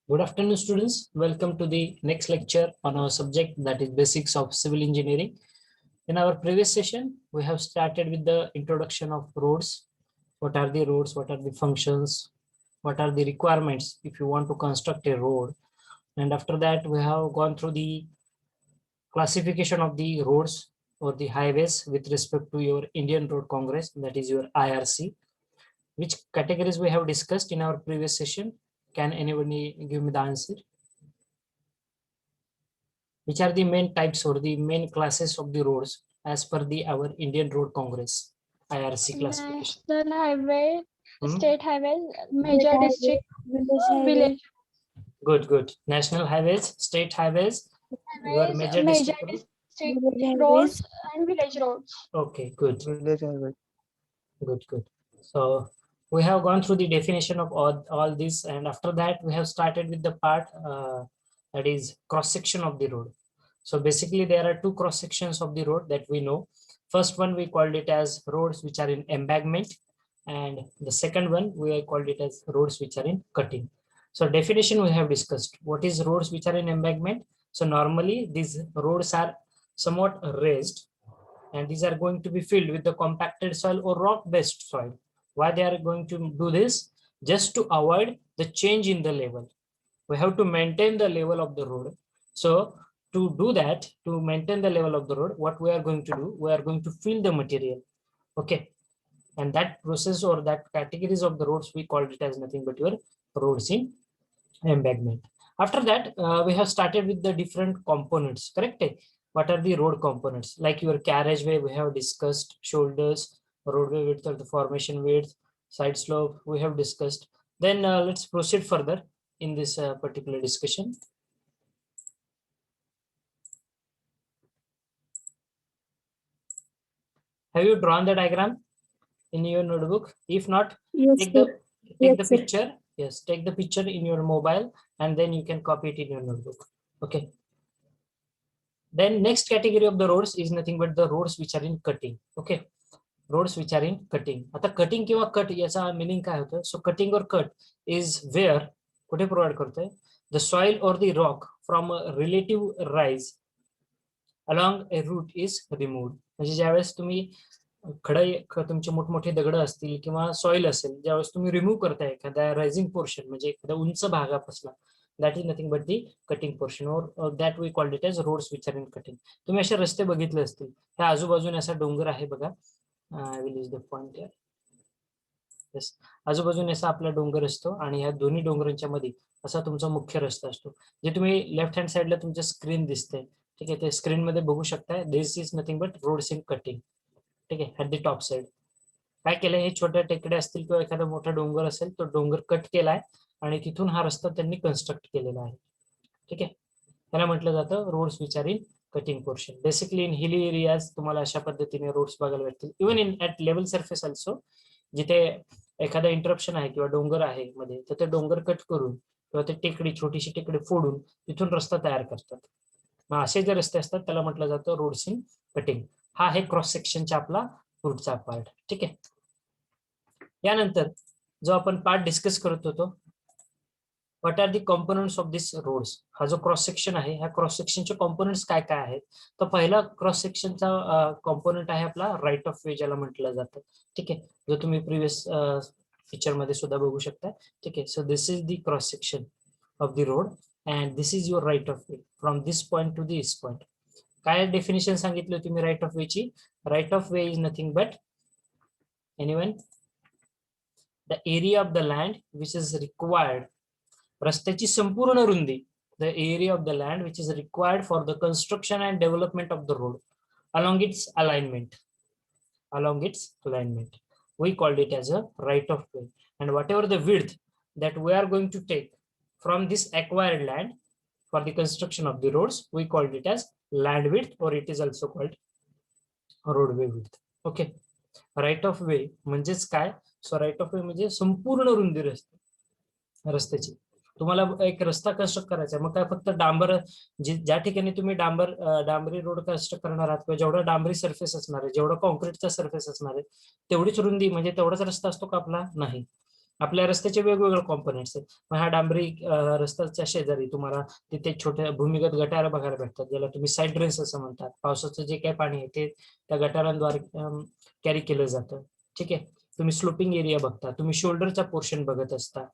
Good afternoon, students. Welcome to the next lecture on our subject, that is basics of civil engineering. In our previous session, we have started with the introduction of roads. What are the roads? What are the functions? What are the requirements if you want to construct a road? And after that, we have gone through the classification of the roads or the highways with respect to your Indian Road Congress, that is your IRC. Which categories we have discussed in our previous session? Can anybody give me the answer? Which are the main types or the main classes of the roads as per the our Indian Road Congress IRC classification? National highway, Hmm? state highway, major district, village Good. National highways, state highways, your highways, major major district road. district roads, and village roads. Okay, good. Village highway. Good. So we have gone through the definition of all this, and after that we have started with the part that is cross section of the road. So basically there are two cross sections of the road that we know. First one we called it as roads which are in embankment, and the second one we called it as roads which are in cutting. So definition we have discussed. What is roads which are in embankment? So normally these roads are somewhat raised, and these are going to be filled with the compacted soil or rock based soil. Why they are going to do this? Just to avoid the change in the level. We have to maintain the level of the road. So to do that, to maintain the level of the road, what we are going to do, we are going to fill the material. Okay. And that process or that categories of the roads, we called it as nothing but your roads in embankment. After that, we have started with the different components, correct? What are the road components? Like your carriageway, we have discussed shoulders, roadway width or the formation width, side slope, we have discussed. Then let's proceed further in this particular discussion. Have you drawn the diagram in your notebook? If not, take the picture. Yes, take the picture in your mobile and then you can copy it in your notebook. Okay. Then next category of the roads is nothing but the roads which are in cutting. Okay. Roads which are in cutting. आता cutting किंवा cut याचा meaning काय होतं? So cutting or cut is where कुठे provide करतोय the soil or the rock from relative rise along a route is removed. म्हणजे ज्यावेळेस तुम्ही तुमचे मोठमोठे दगड असतील किंवा सॉइल असेल, ज्यावेळेस तुम्ही रिमूव्ह करताय एखाद्या रायझिंग पोर्शन म्हणजे एखाद्या उंच भागापासून, that is nothing but the cutting portion और that we called it as roads which are in cutting. तुम्ही असे रस्ते बघितले असतील, ह्या आजूबाजूने असा डोंगर आहे बघा. I will use the point here. Yes. आजूबाजूने असा आपला डोंगर असतो आणि ह्या दोन्ही डोंगरांच्या मध्ये असा तुमचा मुख्य रस्ता असतो, जे तुम्ही लेफ्ट हँड साइडला तुमच्या स्क्रीन दिसते. ठीक आहे, ते स्क्रीन मध्ये बघू शकता. This is nothing but roads in cutting. ठीक आहे, ऍट द टॉप साइड काय केलंय, हे छोट्या टेकडे असतील किंवा एखादा मोठा डोंगर असेल, तो डोंगर कट केलाय आणि तिथून हा रस्ता त्यांनी कन्स्ट्रक्ट केलेला आहे. ठीक आहे, त्याला म्हटलं जातं roads which are in cutting portion. Basically in hilly areas तुम्हाला अशा पद्धतीने रोड्स बघायला भेटतील. Even in at level surface also, जिथे एखादा इंटरप्शन आहे किंवा डोंगर आहे मध्ये, तर ते डोंगर कट करून किंवा ते टेकडी छोटीशी टेकडी फोडून तिथून रस्ता तयार करतात. मग असे जे रस्ते असतात त्याला म्हटलं जातं रोड्स इन कटिंग. हा आहे क्रॉस सेक्शनचा आपला पुढचा पार्ट. ठीक आहे, यानंतर जो आपण पार्ट डिस्कस करत होतो, what are the components of this roads. हा जो क्रॉस सेक्शन आहे, ह्या क्रॉस सेक्शनचे कॉम्पोनंट्स काय काय आहेत? तर पहिला क्रॉस सेक्शनचा कॉम्पोनंट आहे आपला राईट ऑफ वे, ज्याला म्हटलं जातं. ठीक आहे, जो तुम्ही प्रिव्हियस पिक्चर मध्ये सुद्धा बघू शकता. ठीक आहे, so this is the cross section of the road and this is your right of way from this point to this point. काय डेफिनेशन सांगितलं तुम्ही राईट ऑफ वे ची? Right of way is nothing but anyone the area of the land which is required, रस्त्याची संपूर्ण रुंदी, the area of the land which is required for the construction and development of the road along its alignment. We called it as a right of way, and whatever the width that we are going to take from this acquired land for the construction of the roads, we called it as land width, or it is also called roadway width. Okay, right of way म्हणजेच काय? So right of वे म्हणजे संपूर्ण रुंदी रस्त्याची. तुम्हाला एक रस्ता construct करायचा, मग काय फक्त डांबर, ज्या ठिकाणी तुम्ही डांबरी रोड कन्स्ट्रक्ट करणार आहात किंवा जेवढा डांबरी सरफेस असणार आहे, जेवढा कॉन्क्रीटचा सरफेस असणार आहे, तेवढीच रुंदी म्हणजे तेवढाच रस्ता असतो का आपला? नाही. आपल्या रस्त्याचे वेगवेगळे कॉम्पोनेंट्स आहेत. मग हा डांबरी रस्त्याच्या शेजारी तुम्हाला तिथे छोट्या भूमिगत गटार बघायला भेटतात, ज्याला तुम्ही साईड ड्रेन्स असं म्हणतात. पावसाचं जे काही पाणी आहे ते त्या गटारांद्वारे कॅरी केलं जातं. ठीक आहे. तुम्ही स्लोपिंग एरिया बघता, तुम्ही शोल्डरचा पोर्शन बघत असता.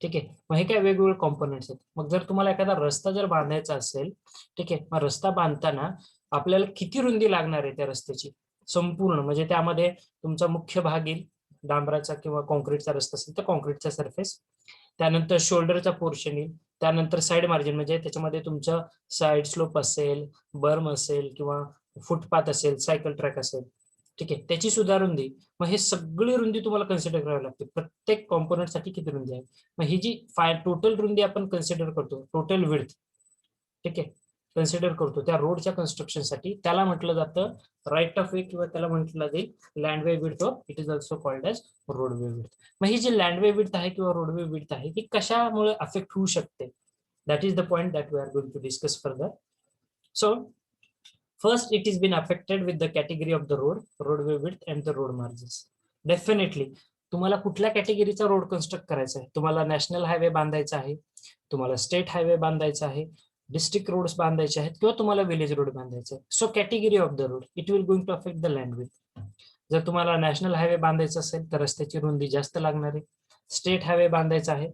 ठीक आहे. मग हे काय वेगवेगळे कॉम्पोनेंट्स आहेत. मग जर तुम्हाला एखादा रस्ता जर बांधायचा असेल, ठीक आहे, मग रस्ता बांधताना आपल्याला किती रुंदी लागणार आहे त्या रस्त्याची संपूर्ण, म्हणजे त्यामध्ये तुमचा मुख्य भाग येईल, डांबराचा किंवा कॉन्क्रीटचा रस्ता असेल तर कॉन्क्रीटचा सरफेस, त्यानंतर शोल्डरचा पोर्शन येईल, त्यानंतर साईड मार्जिन म्हणजे त्याच्यामध्ये तुमचं साईड स्लोप असेल, बर्म असेल किंवा फुटपाथ असेल, सायकल ट्रॅक असेल. ठीक आहे, त्याची सुद्धा रुंदी. मग हे सगळी रुंदी तुम्हाला कन्सिडर करावी लागते. प्रत्येक कॉम्पोनंट साठी किती रुंदी आहे. मग ही जी टोटल रुंदी आपण कन्सिडर करतो, टोटल विड्थ, ठीक आहे, कन्सिडर करतो त्या रोडच्या कन्स्ट्रक्शनसाठी, त्याला म्हटलं जातं राईट ऑफ वे किंवा त्याला म्हटलं जाईल landway width, or it is also called as roadway width. मग ही जी लँडवे विड्थ आहे किंवा रोडवे विड्थ आहे ती कशामुळे अफेक्ट होऊ शकते, that is the point that we are going to discuss further. So first it is been affected with the category of the road, roadway width and the road margins. Definitely तुम्हाला कुठल्या कॅटेगरीचा road construct करायचा आहे. तुम्हाला national highway बांधायचा आहे, तुम्हाला state highway बांधायचा आहे, डिस्ट्रिक्ट रोड्स बांधायचे आहेत, किंवा तुम्हाला विलेज रोड बांधायचे आहे. So category of the road it will going to affect the land width. जर तुम्हाला नॅशनल हायवे बांधायचा असेल तर रस्त्याची रुंदी जास्त लागणार आहे. स्टेट हायवे बांधायचा आहे,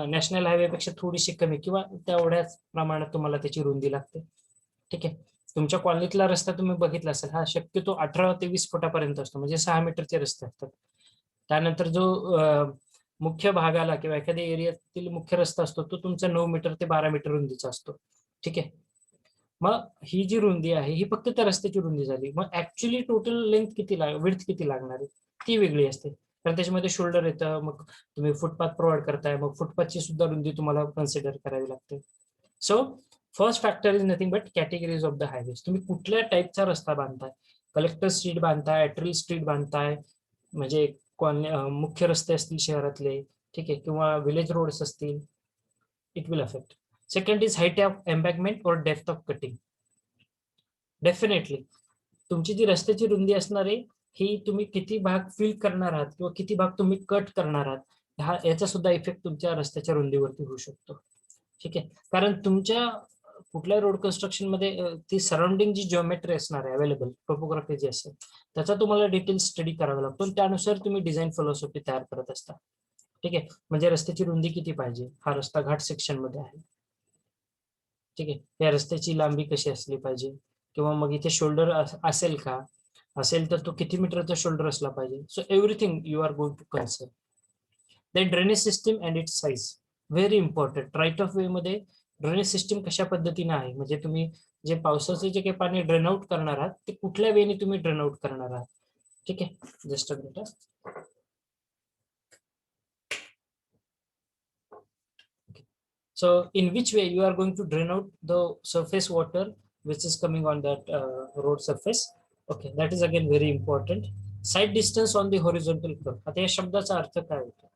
नॅशनल हायवे पेक्षा थोडीशी कमी किंवा तेवढ्याच प्रमाणात तुम्हाला त्याची रुंदी लागते. ठीक आहे. तुमच्या कॉलनीतला रस्ता तुम्ही बघितला असेल, हा शक्यतो 18 ते 20 फुटापर्यंत असतो, म्हणजे 6 मीटरचे रस्ते असतात. त्यानंतर जो मुख्य भागाला किंवा एखाद्या एरियातील मुख्य रस्ता असतो तो तुमचा 9 मीटर ते 12 मीटर रुंदीचा असतो. ठीक आहे. मग ही जी रुंदी आहे ही फक्त त्या रस्त्याची रुंदी झाली. मग ऍक्च्युली टोटल लेंथ किती विड्थ किती लागणार आहे ती वेगळी असते, कारण त्याच्यामध्ये शोल्डर येतं, मग तुम्ही फुटपाथ प्रोव्हाइड करताय, मग फुटपाथची सुद्धा रुंदी तुम्हाला कन्सिडर करावी लागते. So first factor is nothing but categories of the highways. तुम्ही कुठल्या टाईपचा रस्ता बांधताय, कलेक्टर स्ट्रीट बांधताय, एट्रिल स्ट्रीट बांधताय, म्हणजे मुख्य रस्ते असतील शहरातले, ठीक आहे, किंवा विलेज रोड्स असतील, it will affect. Second is height of embankment और डेप्थ ऑफ कटिंग. डेफिनेटली तुमची जी रस्त्याची रुंदी असणार आहे ही तुम्ही किती भाग फिल करणार आहात किंवा किती भाग तुम्ही कट करणार आहात, हा याचा सुद्धा इफेक्ट तुमच्या रस्त्याच्या रुंदीवरती होऊ शकतो. ठीक आहे. कारण तुमच्या कुठल्या रोड कन्स्ट्रक्शन मध्ये ती सराउंडिंग जी जिओमेट्री असणार आहे अवेलेबल, टोपोग्राफी जी असेल त्याचा तुम्हाला डिटेल स्टडी करावा लागतो, त्यानुसार तुम्ही डिझाईन फिलॉसॉफी तयार करत असता. ठीक आहे. म्हणजे रस्त्याची रुंदी किती पाहिजे, हा रस्ता घाट सेक्शन मध्ये आहे, ठीक आहे, या रस्त्याची लांबी कशी असली पाहिजे, किंवा मग इथे शोल्डर असेल का, असेल तर तो किती मीटरचा शोल्डर असला पाहिजे. So everything you are going to consider. Then drainage system and its size, very important. Right of way मध्ये ड्रेनेज सिस्टीम कशा पद्धतीने आहे, म्हणजे तुम्ही जे पावसाचे जे काही पाणी ड्रेन आउट करणार आहात ते कुठल्या वेने तुम्ही ड्रेन आउट करणार आहात. ठीक आहे. Just a minute. So in which way you are going to drain out the surface water which is coming on that road surface. Okay, that is again very important. Side distance on the horizontal curve. आता या शब्दाचा अर्थ काय होतो,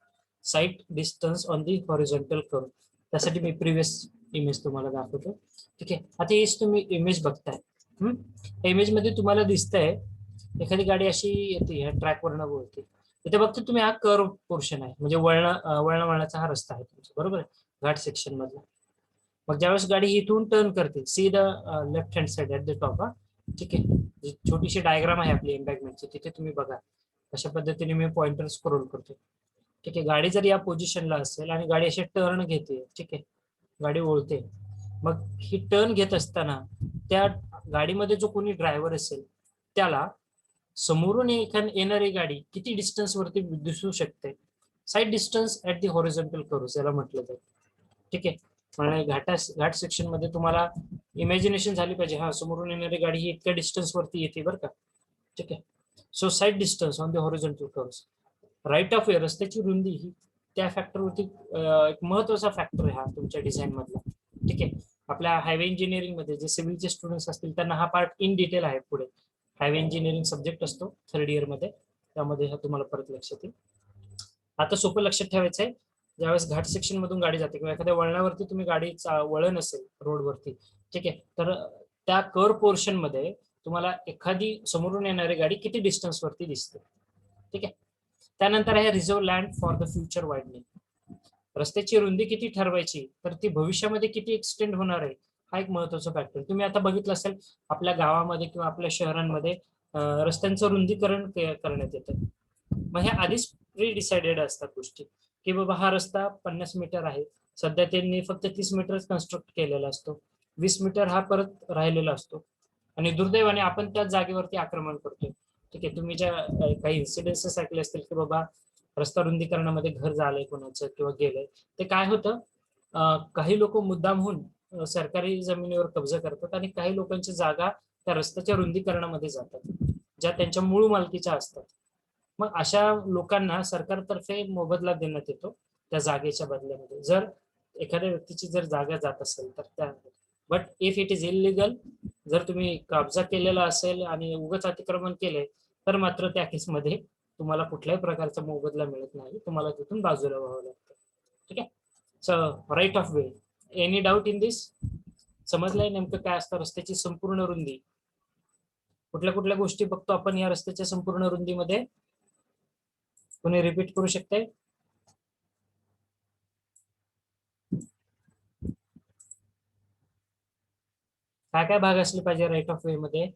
side distance on the horizontal curve. त्यासाठी मी previous image तुम्हाला दाखवतो. ठीक आहे. आता हेच तुम्ही इमेज बघताय. इमेज मध्ये तुम्हाला दिसतंय एखादी गाडी अशी येते ह्या ट्रॅकवरनं बोलते, इथे बघतो तुम्ही हा कर्व पोर्शन आहे, म्हणजे वळणाचा हा रस्ता आहे तुमचा, बरोबर आहे, घाट सेक्शन मधला. मग ज्यावेळेस गाडी इथून टर्न करते, see the left hand side at the top. ठीक आहे. छोटीशी डायग्राम आहे आपली एम्बॅकमेंटची, तिथे तुम्ही बघा अशा पद्धतीने मी पॉइंटर स्क्रोल करतो. ठीक आहे. गाडी जर या पोझिशनला असेल आणि गाडी अशी टर्न घेते, ठीक आहे, गाडी वळते, मग ही टर्न घेत असताना त्या गाडीमध्ये जो कोणी ड्रायव्हर असेल त्याला समोरून येणारी गाडी किती डिस्टन्स वरती दिसू शकते, side distance at the horizontal curve याला म्हटलं जाईल. ठीक आहे. म्हणजे घाट सेक्शन मध्ये तुम्हाला इमॅजिनेशन झाली पाहिजे, हा समोरून येणारी गाडी ही इतक्या डिस्टन्स वरती येते बरं का. ठीक आहे. So side distance on the horizontal curves. Right of way, रस्त्याची रुंदी ही त्या फॅक्टरवरती एक महत्वाचा फॅक्टर आहे हा तुमच्या डिझाईन मधला. ठीक आहे. आपल्या हायवे इंजिनिअरिंग मध्ये जे सिव्हिलचे स्टुडंट्स असतील त्यांना हा पार्ट इन डिटेल आहे. पुढे हायवे इंजिनिअरिंग सब्जेक्ट असतो 3rd इयर मध्ये, त्यामध्ये हा तुम्हाला परत लक्षात येईल. आता सोपं लक्षात ठेवायचं आहे, ज्यावेळेस घाट सेक्शन मधून गाडी जाते किंवा एखाद्या वळणावरती तुम्ही गाडीचा वळण असेल रोडवरती, ठीक आहे, तर त्या कर्व पोर्शन मध्ये तुम्हाला एखादी समोरून येणारी गाडी किती डिस्टन्स वरती दिसते. ठीक आहे. त्यानंतर आहे reserve land for the future widening. रस्त्याची रुंदी किती ठरवायची, तर ती भविष्यामध्ये किती एक्सटेंड होणार आहे, हा एक महत्वाचा फॅक्टर. तुम्ही आता बघितलं असेल आपल्या गावामध्ये किंवा आपल्या शहरांमध्ये रस्त्यांचं रुंदीकरण करण्यात येतं. मग हे आधीच प्री डिसाइडेड असतात गोष्टी, की बाबा हा रस्ता 50 मीटर आहे, सध्या त्यांनी फक्त 30 मीटर कन्स्ट्रक्ट केलेला असतो, 20 मीटर हा परत राहिलेला असतो, आणि दुर्दैवाने आपण त्याच जागेवरती आक्रमण करतोय. ठीक आहे, तुम्ही ज्या काही इन्सिडेन्सेस ऐकले असतील की बाबा रस्ता रुंदीकरणामध्ये घर झालंय कोणाचं किंवा गेलंय, ते काय होतं, काही लोक मुद्दामहून सरकारी जमिनीवर कब्जा करतात आणि काही लोकांची जागा त्या रस्त्याच्या रुंदीकरणामध्ये जातात, ज्या त्यांच्या मूळ मालकीच्या असतात. मग अशा लोकांना सरकारतर्फे मोबदला देण्यात येतो त्या जागेच्या बदल्यामध्ये, जर एखाद्या व्यक्तीची जर जागा जात असेल तर त्या. But if it is illegal, जर तुम्ही कब्जा केलेला असेल आणि उगाच अतिक्रमण केलंय, तर मात्र त्या केसमध्ये तुम्हाला कुठल्याही प्रकारचा मोबदला मिळत नाही, तुम्हाला तिथून बाजूला व्हावं लागतं. ठीक आहे, so right of way. Any doubt in this? समजलंय नेमकं काय असतं रस्त्याची संपूर्ण रुंदी? कुठल्या कुठल्या गोष्टी बघतो आपण या रस्त्याच्या संपूर्ण रुंदीमध्ये? कोणी रिपीट करू शकते? काय काय भाग असले पाहिजे राईट ऑफ वे मध्ये?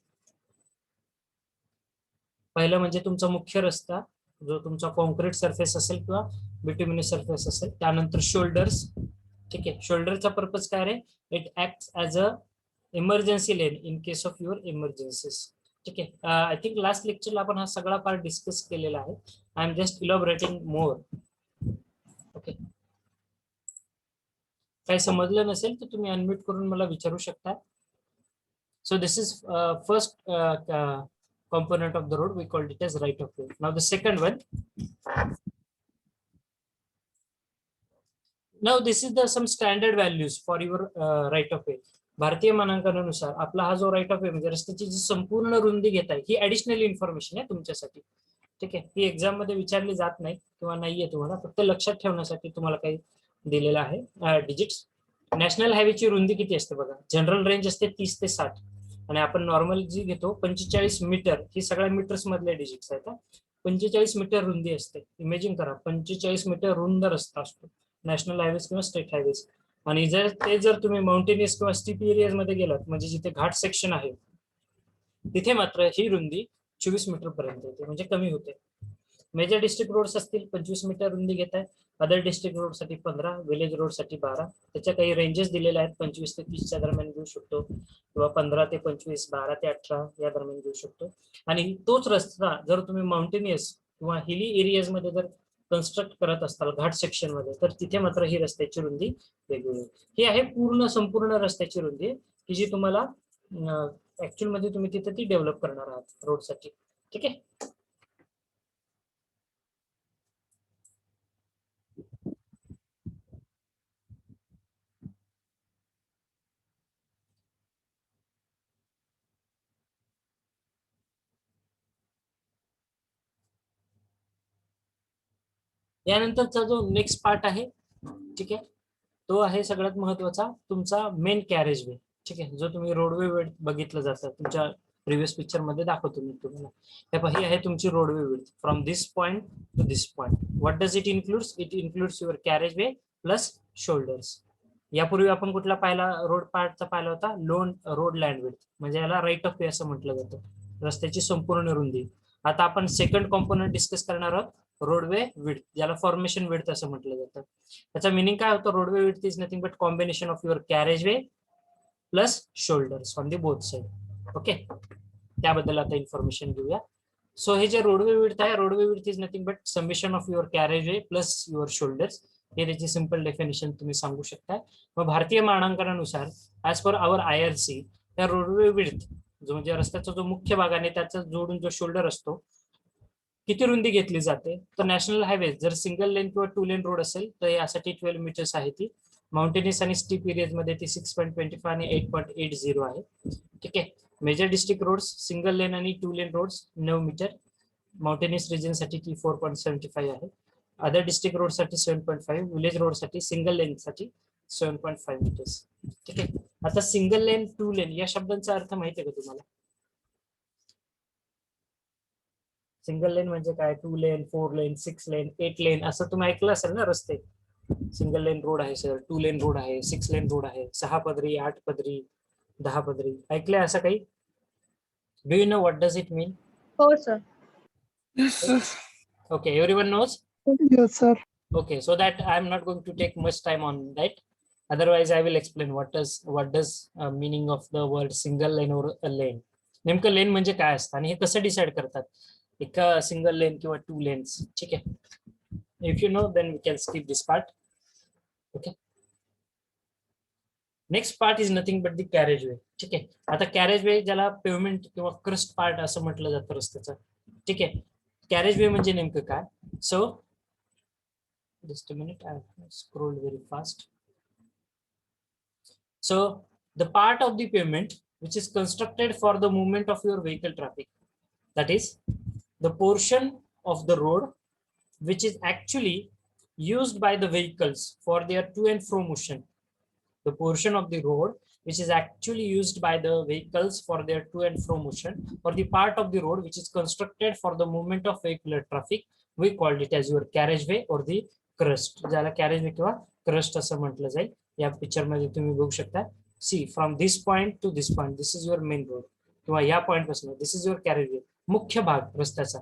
पहिलं म्हणजे तुमचा मुख्य रस्ता, जो तुमचा कॉन्क्रीट सरफेस असेल किंवा बिट्युमिनस सरफेस असेल. त्यानंतर शोल्डर्स. ठीक आहे, शोल्डरचा पर्पज काय रे? It act as a emergency lane in case of your emergencies. ठीक आहे, आय थिंक लास्ट लेक्चरला आपण हा सगळा पार्ट डिस्कस केलेला आहे. I am just elaborating more. Okay, काही समजलं नसेल तर तुम्ही अनम्यूट करून मला विचारू शकता. So this is first component of the road. We called it as right of way. Now the second one. Now this is the some standard values for your right of way. भारतीय मानांकनानुसार आपला हा जो right of वे म्हणजे रस्त्याची जी संपूर्ण रुंदी घेत आहे, ही ऍडिशनल इन्फॉर्मेशन आहे तुमच्यासाठी. ठीक आहे, ही एक्झाम मध्ये विचारली जात नाही किंवा नाहीये, तुम्हाला फक्त लक्षात ठेवण्यासाठी तुम्हाला काही दिलेलं आहे डिजिट्स. नॅशनल हायवेची रुंदी किती असते बघा. जनरल रेंज असते 30 ते 60, आणि आपण नॉर्मल जी घेतो 45 मीटर. ही सगळ्या मीटर्स मधले डिजिट्स आहेत. 45 मीटर रुंदी असते. इमेजिन करा, 45 मीटर रुंद रस्ता असतो नॅशनल हायवेज किंवा स्टेट हायवेज. आणि जर तुम्ही माउंटेनियस किंवा स्टीप एरियाज मध्ये गेलात, म्हणजे जिथे घाट सेक्शन आहे, तिथे मात्र ही रुंदी 24 मीटर पर्यंत येते, म्हणजे कमी होते. मेजर डिस्ट्रिक्ट रोड्स असतील 25 मीटर रुंदी घेत आहे. अदर डिस्ट्रिक्ट रोड साठी 15, विलेज रोड साठी 12. त्याच्या काही रेंजेस दिलेल्या आहेत, 25 ते 30 दरम्यान घेऊ शकतो, किंवा 15 ते 25, 12 ते 18 या दरम्यान घेऊ शकतो. आणि तोच रस्ता जर तुम्ही माउंटेनियस किंवा हिली एरियाज मध्ये जर कन्स्ट्रक्ट करत असताल घाट सेक्शन मध्ये, तर तिथे मात्र ही रस्त्याची रुंदी वेगळी. ही आहे पूर्ण संपूर्ण रस्त्याची रुंदी, की जी तुम्हाला ऍक्च्युअल मध्ये तुम्ही तिथे ती डेव्हलप करणार आहात रोडसाठी. ठीक आहे, यानंतरचा जो नेक्स्ट पार्ट आहे, ठीक आहे, तो आहे सगळ्यात महत्वाचा तुमचा मेन कॅरेज वे. ठीक आहे, जो तुम्ही रोडवे बघितलं जातं तुमच्या प्रिव्हियस पिक्चर मध्ये दाखवतो मी तुम्हाला. ही आहे तुमची roadway width from this point to this point. What does it includes? It includes your carriage way plus shoulders. यापूर्वी आपण कुठला पाहिला रोड पार्टचा पाहिला होता? लोन रोड लँड विड्थ, म्हणजे याला राईट ऑफ वे असं म्हटलं जातं, रस्त्याची संपूर्ण रुंदी. आता आपण सेकंड कॉम्पोनंट डिस्कस करणार आहोत, रोडवे विड्थ, ज्याला फॉर्मेशन विड्थ असं म्हटलं जातं. त्याचा मिनिंग काय होतं? Roadway width is nothing but combination of your carriage way plus shoulders on the both side. Okay, त्याबद्दल आता इन्फॉर्मेशन घेऊया. सो हे जे रोडवे विड्थ आहे, roadway width is nothing but summation of your carriage way plus your shoulders. हे त्याची simple definition तुम्ही सांगू शकता. मग भारतीय मानांकनानुसार ऍज पर आवर IRC, त्या रोडवे विड्थ जो म्हणजे रस्त्याचा जो मुख्य भाग आहे त्याचा जोडून जो शोल्डर असतो, किती रुंदी घेतली जाते? तर नॅशनल हायवे जर सिंगल लेन किंवा 2 लेन रोड असेल तर यासाठी 12 मीटर्स आहे ती. माउंटेनियस आणि स्टीप एरियाज मध्ये ती 6.25 आणि 8.80 आहे. ठीक आहे, major district roads single lane आणि 2 lane roads 9 meter. Mountainous region साठी ती 4.75 आहे. अदर डिस्ट्रिक्ट रोड साठी 7.5, विलेज रोड साठी सिंगल लेन साठी 7.5 मीटर्स. ठीक आहे, आता सिंगल लेन 2 लेन या शब्दांचा अर्थ माहिती आहे का तुम्हाला? सिंगल लेन म्हणजे काय, 2 लेन, 4 लेन, 6 लेन, 8 लेन असं तुम्ही ऐकलं असेल ना रस्ते. सिंगल लेन रोड आहे सर, 2 लेन रोड आहे, 6 लेन रोड आहे, 6 पदरी, 8 पदरी, 10 पदरी, ऐकलंय असं काही? Do you know what does it mean? हो sir. Yes, sir. Okay, everyone knows? Yes, sir. Okay, so that I'm not going to take much time on that. Otherwise, I will explain what does meaning of the word single lane or a lane. नेमकं लेन म्हणजे काय असतं आणि हे कसं decide करतात, एका single lane किंवा 2 लेन्स. ठीक आहे, if you know then we can skip this part. Okay, next part is nothing but the carriageway. ठीक आहे, आता कॅरेज वे ज्याला पेव्हमेंट किंवा क्रस्ट पार्ट असं म्हटलं जातं रस्त्याचं. ठीक आहे, कॅरेज वे म्हणजे नेमकं काय? So just a minute, I scrolled very fast. So the part of the pavement which is constructed for the movement of your vehicle traffic, that is the portion of the road which is actually used by the vehicles for their to and fro motion. The portion of the road which is actually used by the vehicles for their to and fro motion, or the part of the road which is constructed for the movement of vehicular traffic, we called it as your carriageway or the crust, ज्याला carriage वे किंवा crust असं म्हटलं जाईल. या picture मध्ये तुम्ही बघू शकता. See from this point to this point, this is your main road, किंवा या पॉइंट पासून this is your carriageway, मुख्य भाग रस्त्याचा.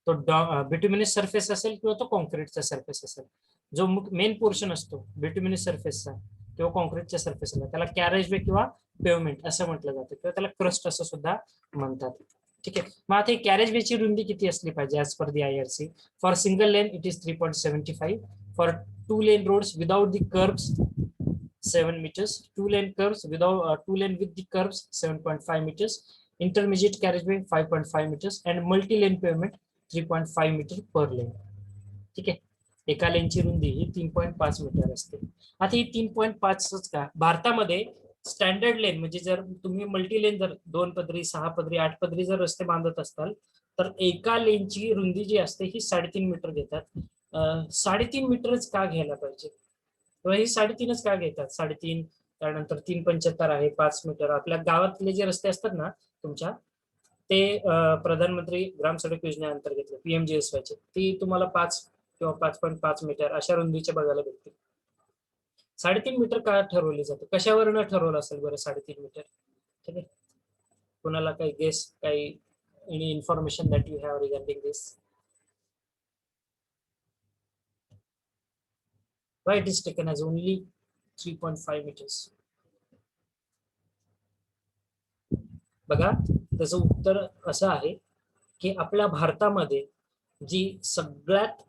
तो बिट्युमिनस सरफेस असेल किंवा तो कॉन्क्रीटचा सरफेस असेल. जो मेन पोर्शन असतो बिट्युमिनस सरफेसचा किंवा कॉन्क्रीटच्या सरफेसला, त्याला कॅरेज वे किंवा पेव्हमेंट असं म्हटलं जातं, किंवा त्याला क्रस्ट असं सुद्धा म्हणतात. ठीक आहे, मग आता कॅरेज वेची रुंदी किती असली पाहिजे as per the IRC? For single lane it is 3.75, for 2 lane roads without the curves 7 meters, 2 lane curves without 2 lane with the curves 7.5 meters, intermediate carriageway 5.5 meters, and multi lane pavement 3.5 meter per lane. ठीक आहे, एका लेनची रुंदी ही 3.5 metre असते. आता ही 3.5च का भारतामध्ये standard लेन म्हणजे जर तुम्ही मल्टी लेन जर 2 पदरी, 6 पदरी, 8 पदरी जर रस्ते बांधत असताल तर एका लेनची रुंदी जी असते ही 3.5 मीटर घेतात. 3.5 मीटरच का घ्यायला पाहिजे, किंवा ही 3.5च का घेतात? 3.5 त्यानंतर 3.75 आहे, 5 मीटर. आपल्या गावातले जे रस्ते असतात ना तुमच्या, ते प्रधानमंत्री ग्राम सडक योजनेअंतर्गत PMGSY चे, ती तुम्हाला 5 किंवा 5.5 मीटर अशा रुंदीचे बघायला भेटतील. 3.5 मीटर का ठरवली जाते, कशावरनं ठरवलं असेल बरं 3.5 मीटर? ठीक आहे, कोणाला काही गेस, काही any information that you have regarding this? Why it is taken as only 3.5 meters? बघा, त्याचं उत्तर असं आहे की आपल्या भारतामध्ये जी सगळ्यात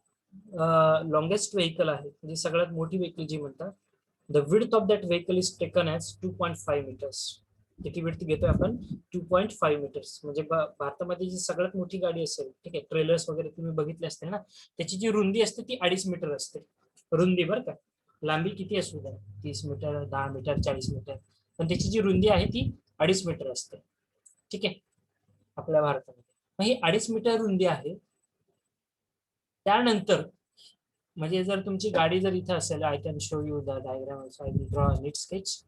लॉंगेस्ट व्हेकल आहे, म्हणजे सगळ्यात मोठी व्हेकल जी म्हणतात, the width of that vehicle is taken as 2.5 meters. किती विड्थ घेतोय आपण? 2.5 मीटर्स. म्हणजे भारतामध्ये जी सगळ्यात मोठी गाडी असेल, ठीक आहे, ट्रेलर्स वगैरे तुम्ही बघितले असतील ना, त्याची जी रुंदी असते ती 2.5 मीटर असते रुंदी, बरं का. लांबी किती असू द्या, 30 मीटर, 10 मीटर, 40 मीटर, पण त्याची जी रुंदी आहे ती 2.5 मीटर असते. ठीक आहे, आपल्या भारतामध्ये मग ही 2.5 मीटर रुंदी आहे. त्यानंतर म्हणजे जर तुमची गाडी जर इथे असेल, I can show you the diagram also. I will draw a neat sketch.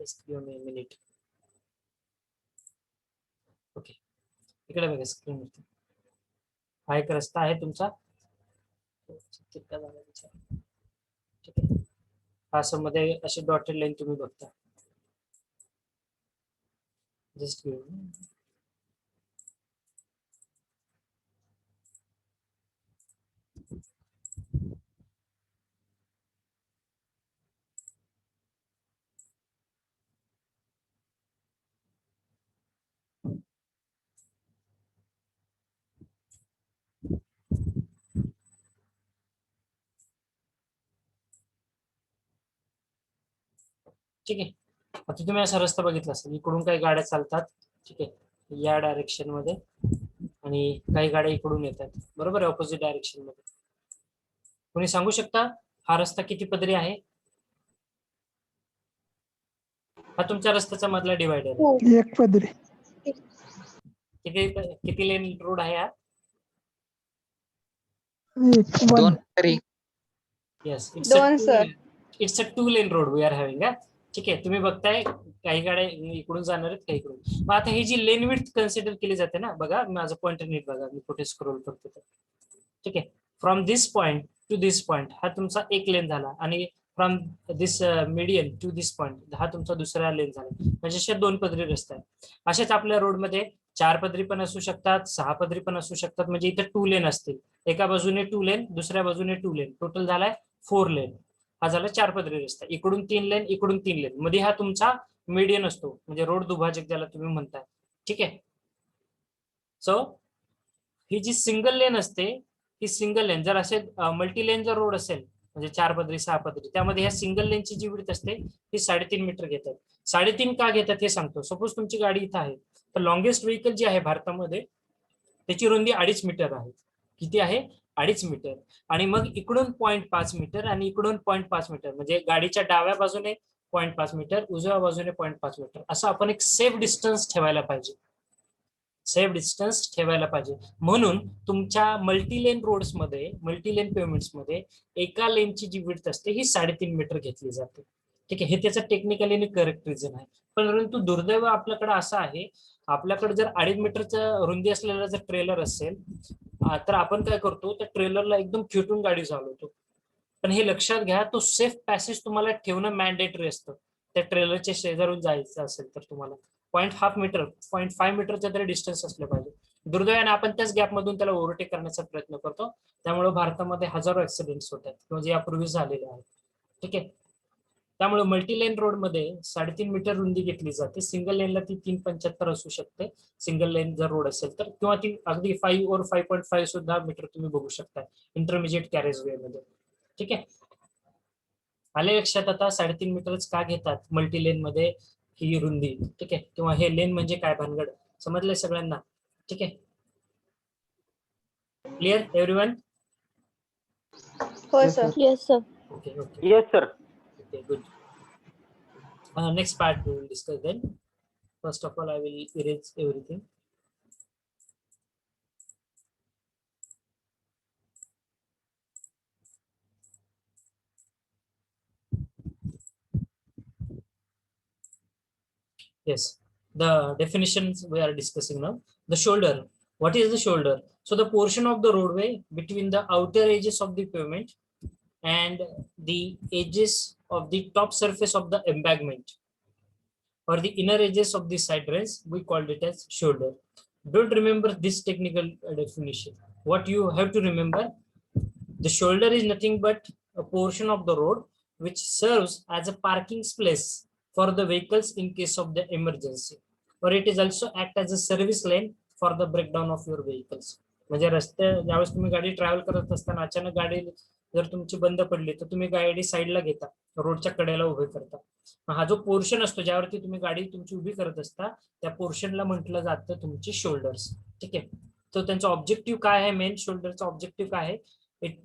Just give me a minute. Okay, इकडे बघा स्क्रीनवरती हा एक रस्ता आहे तुमचा. ठीक आहे, असं मध्ये अशी डॉटेड लाईन तुम्ही बघता. जस्ट ठीक आहे. आता तुम्ही असा रस्ता बघितला असेल, इकडून काही गाड्या चालतात, ठीक आहे, या डायरेक्शन मध्ये, आणि काही गाड्या इकडून येतात, बरोबर, ऑपोजिट डायरेक्शन मध्ये. कोणी सांगू शकता हा रस्ता किती पदरी आहे? हा तुमच्या रस्त्याचा मधला डिवायडर आहे. 1 पदरी. किती लेन रोड आहे हा? 2 पदरी. Yes, Don't, sir. it's a 2 lane road we are having. ठीक आहे, तुम्ही बघताय काही गाड्या इकडून जाणार आहेत काही इकडून. मग आता ही जी लेन विड्थ कन्सिडर केली जाते ना, बघा माझं पॉइंटर नीट बघा, मी कुठे स्क्रोल करतो तर. ठीक आहे, from this point to this point हा तुमचा एक लेन झाला, आणि from this median to this point हा तुमचा दुसरा लेन झाला. म्हणजे अशा 2 पदरी रस्ते आहेत. असेच आपल्या रोडमध्ये 4 पदरी पण असू शकतात, 6 पदरी पण असू शकतात. म्हणजे इथे 2 लेन असतील, एका बाजूने 2 लेन, दुसऱ्या बाजूने 2 लेन, टोटल झालाय 4 लेन. हा झाला 4 पदरी रस्ता. इकडून 3 लेन, इकडून 3 लेन, मध्ये हा तुमचा मीडियन असतो, म्हणजे रोड दुभाजक ज्याला तुम्ही म्हणताय. ठीक आहे, सो ही जी सिंगल लेन असते, ही सिंगल लेन जर असे मल्टी लेन जर रोड असेल, म्हणजे 4 पदरी 6 पदरी, त्यामध्ये ह्या सिंगल लेनची जी विड्थ असते ती 3.5 मीटर घेतात. 3.5 का घेतात हे सांगतो. सपोज तुमची गाडी इथं आहे, तर लॉंगेस्ट व्हेकल जी आहे भारतामध्ये त्याची रुंदी 2.5 मीटर आहे. किती आहे? 2.5 मीटर. आणि मग इकडून 0.5 मीटर आणि इकडून 0.5 मीटर, म्हणजे गाडीच्या डाव्या बाजूने 0.5 मीटर, उजव्या बाजूने 0.5 मीटर, असं आपण एक सेफ डिस्टन्स ठेवायला पाहिजे. सेफ डिस्टन्स ठेवायला पाहिजे. म्हणून तुमच्या मल्टीलेन रोड्स मध्ये, मल्टीलेन पेमेंट्स मध्ये एका लेनची जी विड्थ असते ही 3.5 मीटर घेतली जाते. ठीक आहे, हे त्याचं टेक्निकली करेक्ट रिझन आहे. परंतु दुर्दैव आपल्याकडे असं आहे, आपल्याकडे जर 2.5 मीटरचं रुंदी असलेला जर ट्रेलर असेल, तर आपण काय करतो, त्या ट्रेलरला एकदम खेटून गाडी चालवतो. पण हे लक्षात घ्या, तो सेफ पॅसेज तुम्हाला ठेवणं मॅन्डेटरी असतं. त्या ट्रेलरच्या शेजारून जायचं असेल तर तुम्हाला 0.5 मीटर, 0.5 मीटरचं तरी डिस्टन्स असलं पाहिजे. दुर्दैवाने आपण त्याच गॅप मधून त्याला ओव्हरटेक करण्याचा प्रयत्न करतो. त्यामुळे भारतामध्ये हजारो ऍक्सिडेंट्स होतात, किंवा जे यापूर्वी झालेले आहेत. ठीक आहे, त्यामुळे मल्टीलेन रोड मध्ये 3.5 मीटर रुंदी घेतली जाते. सिंगल लेनला ती 3.75 असू शकते, सिंगल लेन जर रोड असेल तर, किंवा ती अगदी 5 और 5.5 सुद्धा मीटर तुम्ही बघू शकता इंटरमिजिएट कॅरेज वे मध्ये. ठीक आहे, आले लक्षात आता 3.5 मीटरच का घेतात मल्टीलेन मध्ये ही रुंदी. ठीक आहे, किंवा हे लेन म्हणजे काय भानगड, समजलंय सगळ्यांना? ठीक आहे, क्लिअर एव्हरीवन? हो sir. Yes, sir. Okay okay Yes, sir. Okay, good. Next part we will discuss then. First of all, I will erase everything. Yes, the definitions we are discussing now. The shoulder. What is the shoulder? So the portion of the roadway between the outer edges of the pavement and the edges of the top surface of the embankment, or the inner edges of the side rails, we called it as shoulder. Don't remember this technical definition. What you have to remember, the shoulder is nothing but a portion of the road which serves as a parking place for the vehicles in case of the emergency, or it is also act as a service lane for the breakdown of your vehicles. म्हणजे रस्ते ज्यावेळेस तुम्ही गाडी travel करत असताना अचानक गाडी जर तुमची बंद पडली, तर तुम्ही गाडी साईडला घेता, रोडच्या कडेला उभे करता. हा जो पोर्शन असतो ज्यावरती तुम्ही गाडी तुमची उभी करत असता, त्या पोर्शनला म्हटलं जातं तुमची शोल्डर्स. ठीक आहे, तर त्यांचा ऑब्जेक्टिव्ह काय आहे, मेन शोल्डरचा ऑब्जेक्टिव्ह काय आहे?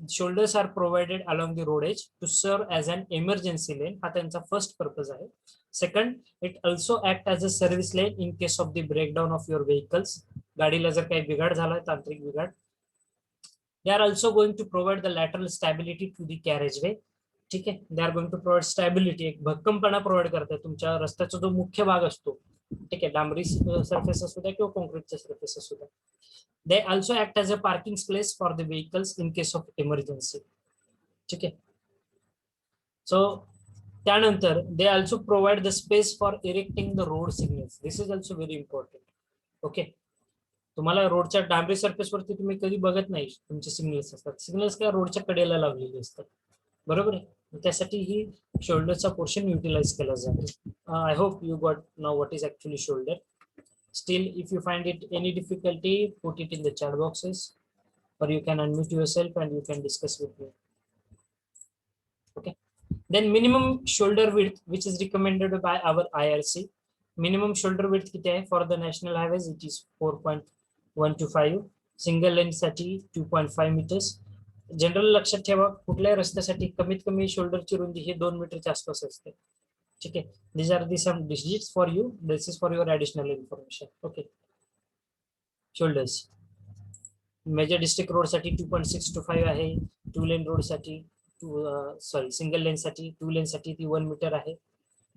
Shoulders are provided along the road edge to serve as an emergency lane. हा त्यांचा फर्स्ट पर्पज आहे. Second, it also act as a service lane in case of the breakdown of your vehicles. गाडीला जर काही बिघाड झाला, तांत्रिक बिघाड. They are also going to provide the lateral stability to the carriageway. ठीक आहे, they are going to provide stability, एक भक्कमपणा प्रोव्हाइड करतात तुमच्या रस्त्याचा जो मुख्य भाग असतो. ठीक आहे, डांबरी सरफेस असू द्या किंवा कॉन्क्रीटचा सरफेस असू द्या. They also act as a parking place for the vehicles in case of emergency. ठीक आहे, so त्यानंतर they also provide the space for erecting the road signals. This is also very important. Okay, तुम्हाला रोडच्या डांबरी surface वरती तुम्ही कधी बघत नाही तुमचे सिग्नल्स असतात. सिग्नल्स काय रोडच्या कडेला लावलेले असतात, बरोबर आहे. त्यासाठी ही शोल्डरचा पोर्शन युटिलाइज केला जातो. I hope you got now what is actually shoulder. Still, if you find it any difficulty, put it in the chat boxes, or you can unmute yourself and you can discuss with me. Okay. Then minimum shoulder width, which is recommended by our IRC. Minimum shoulder width किती आहे for the national highways? It is 4.125. Single lane साठी 2.5 meters. General लक्षात ठेवा, कुठल्याही रस्त्यासाठी कमीत कमी शोल्डरची रुंदी ही 2 मीटरच्या आसपास असते. ठीक आहे, these are the some digits for you. This is for your additional information. Okay, shoulders. Major district road साठी 2.625 आहे. 2 लेन रोड साठी सिंगल लेन साठी 2 लेन साठी ती 1 मीटर आहे.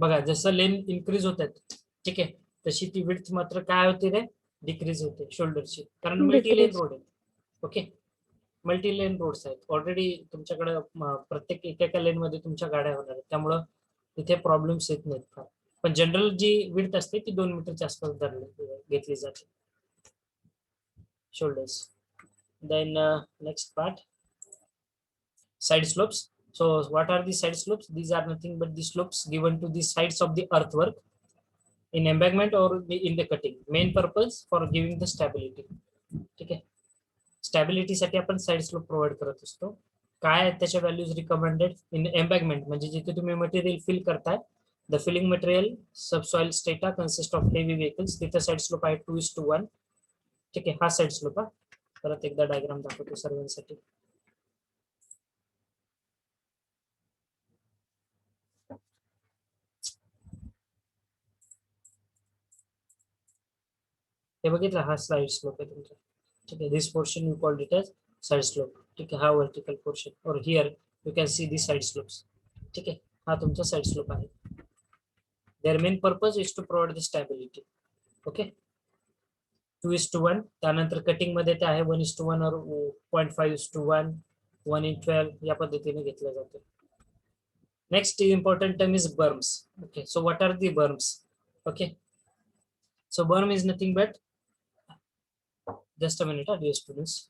बघा जसं लेन इन्क्रीज होत आहेत, ठीक आहे, तशी ती विड्थ मात्र काय होते रे, डिक्रीज होते शोल्डरची, कारण मल्टी लेन रोड आहे. ओके, मल्टी लेन रोड्स आहेत ऑलरेडी तुमच्याकडे, प्रत्येक एका लेन मध्ये तुमच्या गाड्या होणार आहेत, त्यामुळं तिथे प्रॉब्लेम्स येत नाहीत फार. पण जनरल जी विड्थ असते ती 2 मीटरच्या आसपास घेतली जाते shoulders. Then next part, side slopes. So what are the side slopes? These are nothing but the slopes given to the sides of the earthwork in embankment or in the cutting. Main purpose for giving the stability. ठीक आहे, stability साठी आपण side slope provide करत असतो. काय आहेत त्याच्या values recommended in एम्बॅगमेंट, म्हणजे जिथे तुम्ही मटेरियल फिल करताय, the filling material subsoil strata consist of heavy vehicles, तिथे साइड स्लोप आहे 2:1. ठीक आहे, हा साइड स्लोप आहे. परत एकदा डायग्राम दाखवतो सर्वांसाठी. हे बघितलं, हा साइड स्लोप आहे तुमचा. ठीक आहे, this portion you called it as side slope. ठीक आहे, हा वर्टिकल पोर्शन, और here you can see the side slopes. ठीक आहे, हा तुमचा साइड स्लोप आहे. Their main purpose is to provide the stability. Okay, 2:1. त्यानंतर कटिंग मध्ये ते आहे 1:1 और 0.5:1, 1:12 या पद्धतीने घेतलं जातं. Next important term is berms. Okay, so what are the berms? Okay, so berm is nothing but, just a minute, dear students.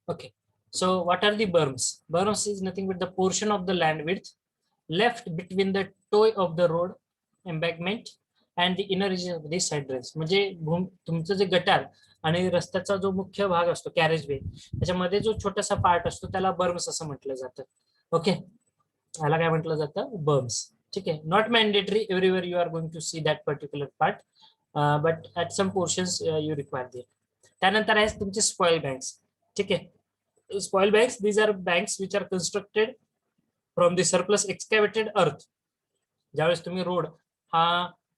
Okay, so what are the berms? Berms is nothing but the portion of the land width left between the toe of the road embankment and the inner region of the side drains. म्हणजे तुमचं जे गटार आणि रस्त्याचा जो मुख्य भाग असतो, कॅरेज वे, त्याच्यामध्ये जो छोटासा पार्ट असतो त्याला बर्म्स असं म्हटलं जातं. ओके, याला काय म्हटलं जातं, बर्म्स. ठीक आहे, not mandatory everywhere you are going to see that particular part, but at some portions you require there. त्यानंतर आहे तुमचे स्पॉइल बँक्स. ठीक आहे, spoil banks, these are banks which are constructed from the surplus excavated earth. ज्यावेळेस तुम्ही road हा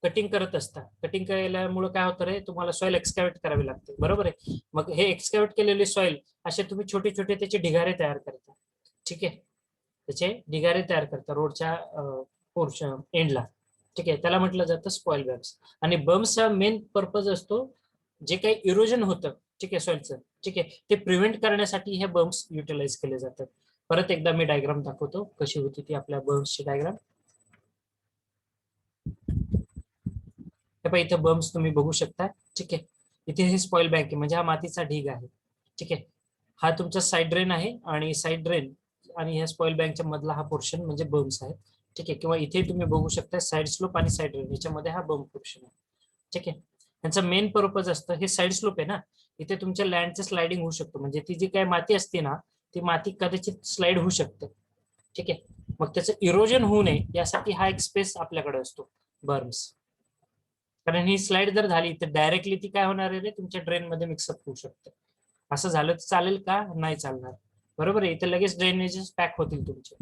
cutting करत असता, कटिंग केल्यामुळे काय होतं रे, तुम्हाला सॉइल एक्सकॅव्हेट करावी लागते, बरोबर आहे. मग हे एक्सकॅव्हेट केलेले सॉइल असे तुम्ही छोटे छोटे त्याचे ढिगारे तयार करता. ठीक आहे, त्याचे ढिगारे तयार करता रोडच्या पोर्शन एंडला. ठीक आहे, त्याला म्हटलं जातं स्पॉइल बम्स. आणि बम्सचा मेन पर्पज असतो, जे काही इरोजन होतं, ठीक आहे, सॉइलचं, ठीक आहे, ते प्रिव्हेंट करण्यासाठी हे बम्स युटिलाइज केले जातात. परत एकदा मी डायग्राम दाखवतो कशी होती ती आपल्या बम्सची डायग्राम. इथे बम्स तुम्ही बघू शकता. ठीक आहे, इथे हे स्पॉइल बँक आहे, म्हणजे हा मातीचा ढीग आहे. ठीक आहे, हा तुमचा साइड ड्रेन आहे, आणि साइड ड्रेन आणि ह्या स्पॉइल बँकच्या मधला हा पोर्शन म्हणजे बम्स आहे. ठीक आहे, किंवा इथे तुम्ही बघू शकता साइड स्लोप आणि साइड ड्रेन, याच्यामध्ये हा बम पोर्शन आहे. ठीक आहे, यांचा मेन पर्पज असतं, हे साइड स्लोप आहे ना, इथे तुमच्या लँडचं स्लाइडिंग होऊ शकतो, म्हणजे ती जी काय माती असते ना, ती माती कदाचित स्लाइड होऊ शकते. ठीक आहे, मग त्याचं इरोजन होऊ नये यासाठी हा एक स्पेस आपल्याकडे असतो, बर्म्स. कारण ही स्लाइड जर झाली तर डायरेक्टली ती काय होणार आहे, तुमच्या ड्रेन मध्ये मिक्सअप होऊ शकते. असं झालं तर चालेल का, नाही चालणार, बरोबर आहे. इथे लगेच ड्रेनेजेस पॅक होतील तुमचे.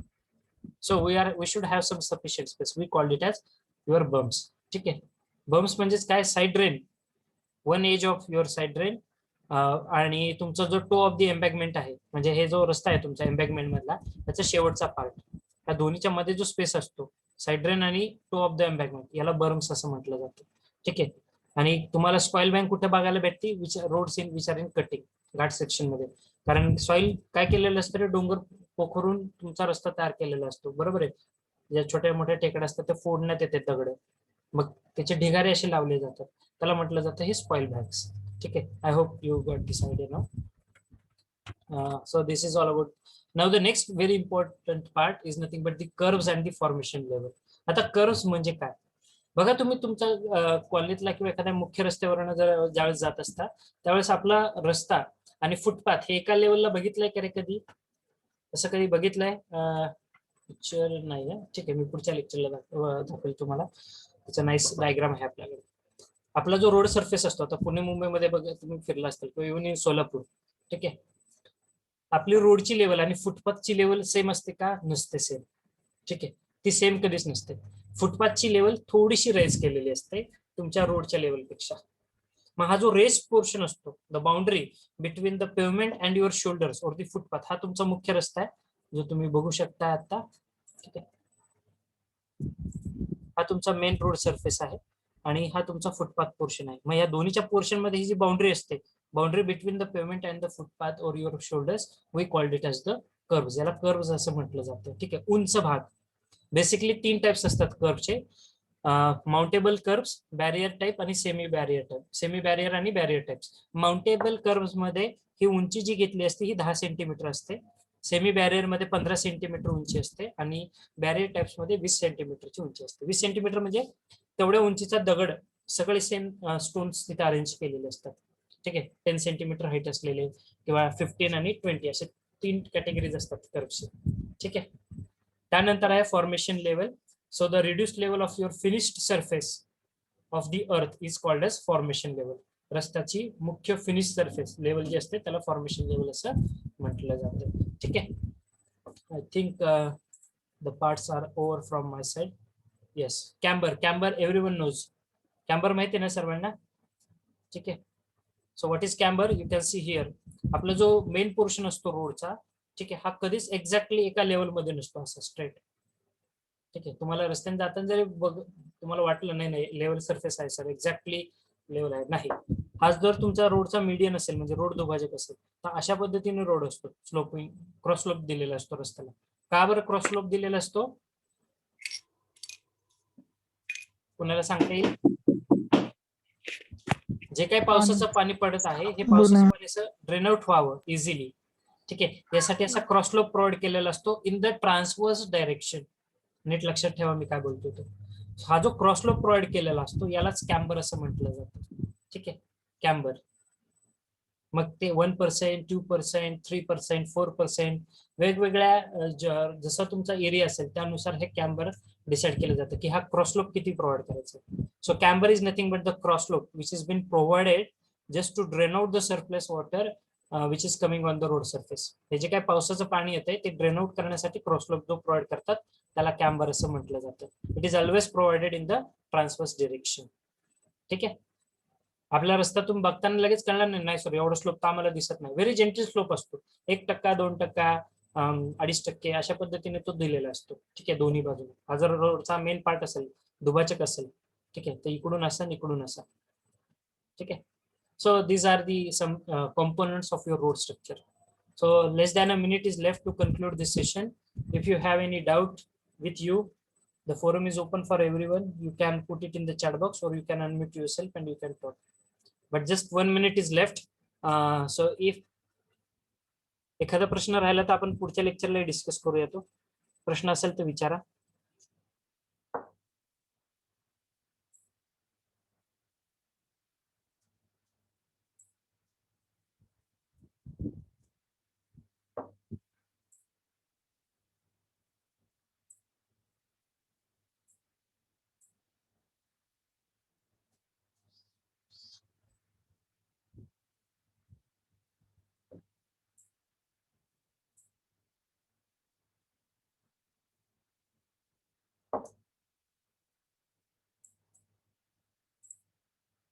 So we should have some sufficient space, we called it as your berms. ठीक आहे, बम्स म्हणजेच काय, side drain, one edge of your side drain, आणि तुमचा जो टो ऑफ द एम्बॅगमेंट आहे, म्हणजे हे जो रस्ता आहे तुमचा एम्बॅगमेंट मधला, त्याचा शेवटचा पार्ट, या दोन्हीच्या मध्ये जो स्पेस असतो, साइड ड्रेन आणि टो ऑफ द एम्बॅगमेंट, याला बर्म्स असं म्हटलं जातं. ठीक आहे, आणि तुम्हाला स्पॉइल बँक कुठे बघायला भेटते, roads in which are in cutting, ghat section मध्ये. कारण सॉइल काय केलेलं असतं, डोंगर पोखरून तुमचा रस्ता तयार केलेला असतो, बरोबर आहे. ज्या छोट्या मोठ्या टेकड्या असतात ते फोडण्यात येते दगड, मग त्याचे ढिगारे असे लावले जातात, त्याला म्हटलं जातं हे स्पॉइल बँक्स. ठीक आहे, I hope you got this idea now. So this is all about. Now the next very important part is nothing but the curves and the formation level. आता कर्व्स म्हणजे काय बघा तुम्ही तुमच्या कॉलनीतला किंवा एखाद्या मुख्य रस्त्यावरून जर ज्यावेळेस जात असता त्यावेळेस आपला रस्ता आणि फुटपाथ हे एका लेवलला बघितलंय का रे कधी? असं कधी बघितलंय? पिक्चर नाही आहे, ठीक आहे, मी पुढच्या लेक्चरला दाखवेल तुम्हाला. त्याचा नाईस डायग्राम आहे आपल्याकडे. आपला जो रोड सरफेस असतो, आता पुणे मुंबईमध्ये बघा तुम्ही फिरला असताल किंवा इव्हन इन सोलापूर, ठीक आहे, आपली रोडची लेवल आणि फुटपाथची लेवल सेम असते का? नसते सेम. ठीक आहे, ती सेम कधीच नसते. फुटपाथची लेवल थोडीशी रेज केलेली असते तुमच्या रोडच्या लेवलपेक्षा. मग हा जो रेस पोर्शन असतो, the boundary between the pavement and your shoulders और द फुटपाथ, हा तुमचा मुख्य रस्ता आहे जो तुम्ही बघू शकता आता. ठीक आहे, हा तुमचा मेन रोड सरफेस आहे आणि हा तुमचा फुटपाथ पोर्शन आहे. मग या दोन्हीच्या पोर्शन मध्ये ही जी बाउंड्री असते, boundary between the pavement and the footpath और your shoulders, we called it as the kerbs. याला कर्व्स असं म्हटलं जातं. ठीक आहे, उंच भाग. बेसिकली 3 टाइप्स असतात कर्व्हचे, माउंटेबल कर्व्स, बॅरियर टाइप आणि semi barrier type. Semi barrier आणि बॅरियर टाइप्स. माउंटेबल कर्व्स मध्ये ही उंची जी घेतली असते ही 10 सेंटीमीटर असते. सेमी बॅरियर मध्ये 15 सेंटीमीटर उंची असते आणि बॅरियर टाइप्स मध्ये 20 सेंटीमीटरची उंची असते. 20 सेंटीमीटर म्हणजे तेवढ्या उंचीचा दगड सगळे सेम स्टोन्स तिथे अरेंज केलेले असतात. ठीक आहे, 10 सेंटीमीटर हाईट असलेले किंवा 15 आणि 20 असे 3 कॅटेगरीज असतात कर्व्सचे. ठीक आहे, त्यानंतर आहे formation level. So the reduced level of your finished surface of the earth is called age formation level. रस्त्याची मुख्य फिनिश सरफेस लेवल जी असते त्याला फॉर्मेशन लेवल असं म्हटलं जातं. ठीक आहे, I think the parts are over from my side. Yes, camber. Camber everyone knows. Camber माहिती आहे ना सर्वांना? ठीक आहे, so what is camber? You can see here. आपला जो मेन पोर्शन असतो रोडचा, ठीक आहे, हा कधीच एक्झॅक्टली एका लेवलमध्ये नसतो असा स्ट्रेट. ठीक आहे, तुम्हाला रस्त्याने जाताना जरी तुम्हाला वाटलं नाही नाही लेवल सरफेस आहे सर, एक्झॅक्टली लेवल आहे, नाही. हा जर तुमचा रोडचा मीडियन असेल म्हणजे रोड दुभाजक असेल तर अशा पद्धतीने रोड असतो, स्लोपिंग क्रॉस स्लोप दिलेला असतो रस्त्याला. का बरं क्रॉस स्लोप दिलेला असतो? कुणाला सांगता येईल? जे काही पावसाचं पाणी पडत आहे हे पावसाचं पाणी असं ड्रेन आउट व्हावं इझिली. ठीक आहे, यासाठी असा क्रॉस स्लोप प्रोव्हाइड केलेला असतो इन द ट्रान्सवर्स डायरेक्शन. नीट लक्षात ठेवा मी काय बोलतोय तो. हा जो क्रॉस स्लोप प्रोव्हाइड केलेला असतो यालाच कॅम्बर असं म्हटलं जातं. ठीक आहे, कॅम्बर. मग ते 1%, 2%, 3%, 4% वेगवेगळ्या जसा तुमचा एरिया असेल त्यानुसार हे कॅम्बर डिसाइड केलं जातं की हा क्रॉस स्लोप किती प्रोव्हाइड करायचा. So camber is nothing but the cross slope which is been provided just to drain out the surplus water which is coming on the road surface. हे जे काही पावसाचं पाणी येतंय ते ड्रेन आउट करण्यासाठी क्रॉस स्लोप जो प्रोव्हाइड करतात त्याला कॅम्बर असं म्हटलं जातं. It is always provided in the transverse direction. ठीक आहे, आपल्या रस्त्यातून बघताना लगेच कळणार नाही सर एवढा स्लोप तर आम्हाला दिसत नाही. व्हेरी जेंटल स्लोप असतो, 1%, 2%, 2.5% अशा पद्धतीने तो दिलेला असतो. ठीक आहे, दोन्ही बाजूने. हा जर रोडचा मेन पार्ट असेल, दुभाजक असेल, ठीक आहे, तर इकडून असा इकडून असा. ठीक आहे, so these are the some components of your road structure. So less than a minute is left to conclude this session. If you have any doubt with you, the forum is open for everyone. You can put it in the chat box or you can unmute yourself and you can talk. But just 1 minute is left. So if एखादा प्रश्न राहिला तर आपण पुढच्या लेक्चरला discuss करूया. तो प्रश्न असेल तर विचारा.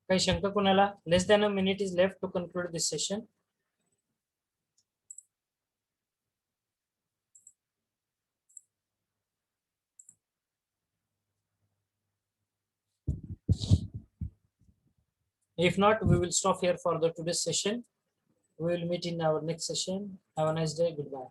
काही शंका कोणाला? Less than a minute is left to conclude this session. If not, we will stop here for the today's session. We will meet in our next session. Have a nice day. Goodbye.